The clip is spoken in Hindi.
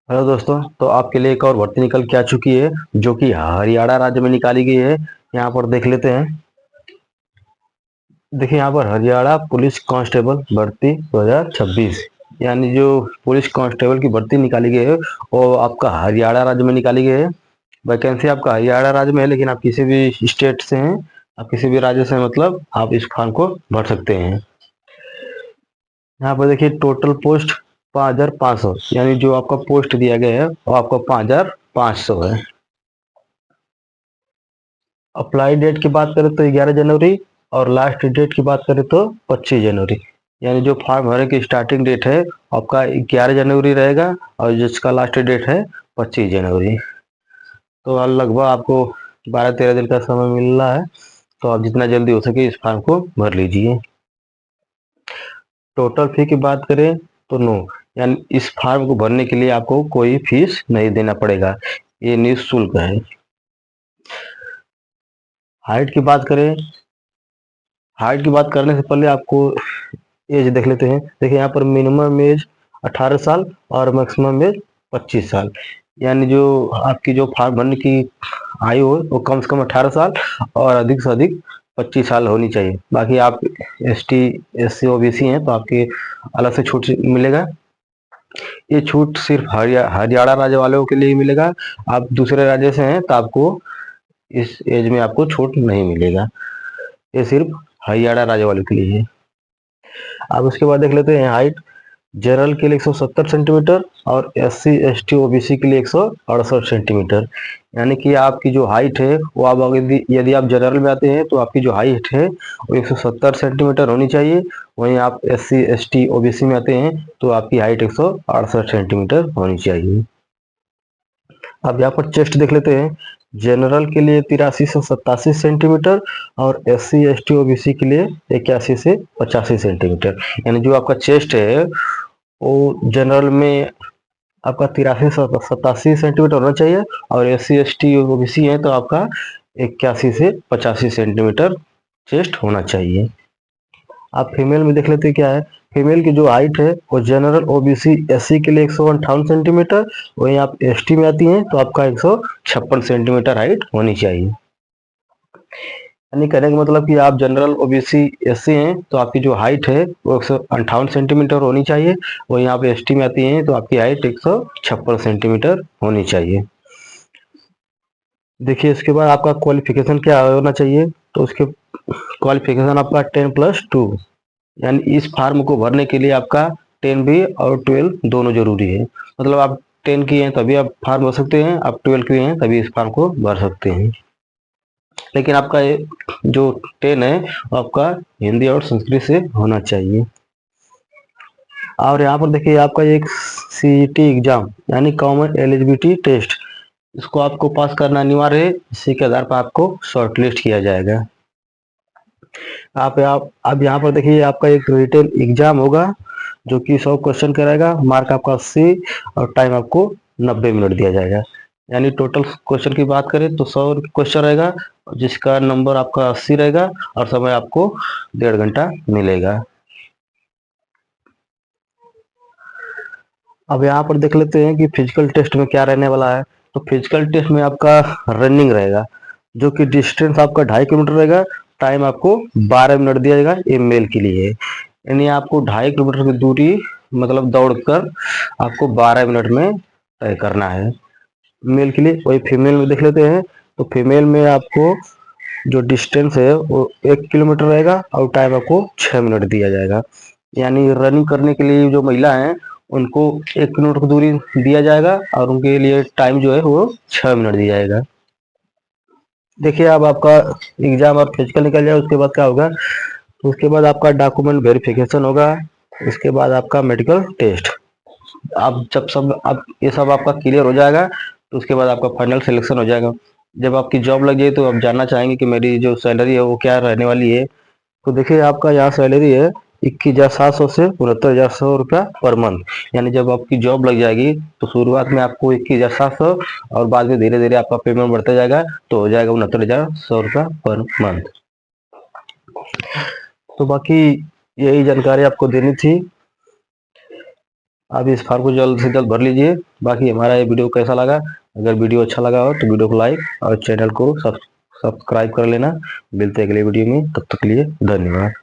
हेलो दोस्तों। तो आपके लिए एक और भर्ती निकल के आ चुकी है जो कि हरियाणा राज्य में निकाली गई है। यहाँ पर देख लेते हैं। देखिए यहाँ पर हरियाणा पुलिस कांस्टेबल भर्ती 2026 यानी जो पुलिस कांस्टेबल की भर्ती निकाली गई है वो आपका हरियाणा राज्य में निकाली गई है। वैकेंसी आपका हरियाणा राज्य में है, लेकिन आप किसी भी स्टेट से हैं, आप किसी भी राज्य से हैं, मतलब आप इस फॉर्म को भर सकते हैं। यहाँ पर देखिए टोटल पोस्ट 5500 यानी जो आपका पोस्ट दिया गया है वो आपका 5500 है। अप्लाई डेट की बात करें तो 11 जनवरी, और लास्ट डेट की बात करें तो 25 जनवरी। यानी जो फॉर्म भरने की स्टार्टिंग डेट है आपका 11 जनवरी रहेगा और जिसका लास्ट डेट है 25 जनवरी। तो लगभग आपको 12-13 दिन का समय मिल रहा है, तो आप जितना जल्दी हो सके इस फॉर्म को भर लीजिए। टोटल फी की बात करें तो नो, यानी इस फॉर्म को भरने के लिए आपको कोई फीस नहीं देना पड़ेगा, ये निःशुल्क है। हाइट की बात करें, हाइट की बात करने से पहले आपको एज देख लेते हैं। देखिए यहाँ पर मिनिमम एज 18 साल और मैक्सिमम एज 25 साल। यानी जो आपकी जो फॉर्म भरने की आयु हो वो कम से कम 18 साल और अधिक से अधिक 25 साल होनी चाहिए। बाकी आप ST SC OBC हैं तो आपके अलग से छूट मिलेगा। ये छूट सिर्फ हरियाणा राज्य वालों के लिए ही मिलेगा। आप दूसरे राज्य से हैं तो आपको इस एज में आपको छूट नहीं मिलेगा। ये सिर्फ हरियाणा राज्य वालों के लिए है। अब उसके बाद देख लेते हैं हाइट। जनरल के लिए 170 सेंटीमीटर और SC ST OBC के लिए 168 सेंटीमीटर। यानी कि आपकी जो हाइट है वो आप यदि आप जनरल में आते हैं तो आपकी जो हाइट है वो 170 सेंटीमीटर होनी चाहिए। वहीं आप SC ST OBC में आते हैं तो आपकी हाइट 168 सेंटीमीटर होनी चाहिए। अब यहाँ पर चेस्ट देख लेते हैं। जनरल के लिए 83 से 87 सेंटीमीटर और SC ST OBC के लिए 81 से 85 सेंटीमीटर। यानी जो आपका चेस्ट है वो जनरल में आपका 83 से 87 सेंटीमीटर होना चाहिए, और SC ST OBC है तो आपका 81 से 85 सेंटीमीटर चेस्ट होना चाहिए। आप फीमेल में देख लेते हैं क्या है। फीमेल की जो हाइट है वो जनरल OBC SC के लिए 158 सेंटीमीटर, वहीं आप ST में आती हैं तो आपका 156 सेंटीमीटर हाइट होनी चाहिए। यानी कहने का मतलब कि आप जनरल OBC SC हैं तो आपकी जो हाइट है वो 158 सेंटीमीटर होनी चाहिए। वहीं आप ST में आती हैं तो आपकी हाइट 156 सेंटीमीटर होनी चाहिए। देखिए इसके बाद आपका क्वालिफिकेशन क्या होना चाहिए, तो उसके क्वालिफिकेशन आपका 10+2। यानी इस फॉर्म को भरने के लिए आपका 10 भी और 12 दोनों जरूरी है। मतलब आप 10 की हैं तभी आप फॉर्म भर सकते हैं, आप 12 की हैं तभी इस फॉर्म को भर सकते हैं। लेकिन आपका ये जो 10 है वो आपका हिंदी और संस्कृत से होना चाहिए। और यहाँ पर देखिए आपका एक CET एग्जाम यानी कॉमन एलिजिबिलिटी टेस्ट, इसको आपको पास करना अनिवार्य है। इसी के आधार पर आपको शॉर्टलिस्ट किया जाएगा। आप अब यहाँ पर देखिए आपका एक रिटन एग्जाम होगा जो कि 100 क्वेश्चन कराएगा। मार्क आपका 80 और टाइम आपको 90 मिनट दिया जाएगा। यानी टोटल क्वेश्चन की बात करें तो 100 क्वेश्चन रहेगा जिसका नंबर आपका 80 रहेगा और समय आपको 1.5 घंटा मिलेगा। अब यहाँ पर देख लेते हैं कि फिजिकल टेस्ट में क्या रहने वाला है। तो फिजिकल टेस्ट में आपका रनिंग रहेगा जो कि डिस्टेंस आपका 2.5 किलोमीटर रहेगा। टाइम आपको 12 मिनट दिया जाएगा, ये मेल के लिए। यानी आपको 2.5 किलोमीटर की दूरी मतलब दौड़कर आपको 12 मिनट में तय करना है, मेल के लिए। वही फीमेल में देख लेते हैं। तो फीमेल में आपको जो डिस्टेंस है वो 1 किलोमीटर रहेगा और टाइम आपको 6 मिनट दिया जाएगा। यानी रनिंग करने के लिए जो महिला है उनको 1 किलोमीटर की दूरी दिया जाएगा और उनके लिए टाइम जो है वो 6 मिनट दिया जाएगा। देखिए अब आपका एग्जाम और फिजिकल निकल जाए उसके बाद क्या होगा, तो उसके बाद आपका डॉक्यूमेंट वेरिफिकेशन होगा। उसके बाद आपका मेडिकल टेस्ट। आप जब सब आप ये सब आपका क्लियर हो जाएगा तो उसके बाद आपका फाइनल सिलेक्शन हो जाएगा। जब आपकी जॉब लग जाए तो आप जानना चाहेंगे कि मेरी जो सैलरी है वो क्या रहने वाली है। तो देखिए आपका यहाँ सैलरी है 21,700 से 69,100 रुपया पर मंथ। यानी जब आपकी जॉब लग जाएगी तो शुरुआत में आपको 21,700 और बाद में धीरे धीरे आपका पेमेंट बढ़ता जाएगा तो हो जाएगा 69,100 रुपया पर मंथ। तो बाकी यही जानकारी आपको देनी थी। आप इस फॉर्म को जल्द से जल्द भर लीजिए। बाकी हमारा ये वीडियो कैसा लगा, अगर वीडियो अच्छा लगा हो तो वीडियो को लाइक और चैनल को सब्सक्राइब कर लेना। मिलते हैं अगले वीडियो में, तब तक के लिए धन्यवाद।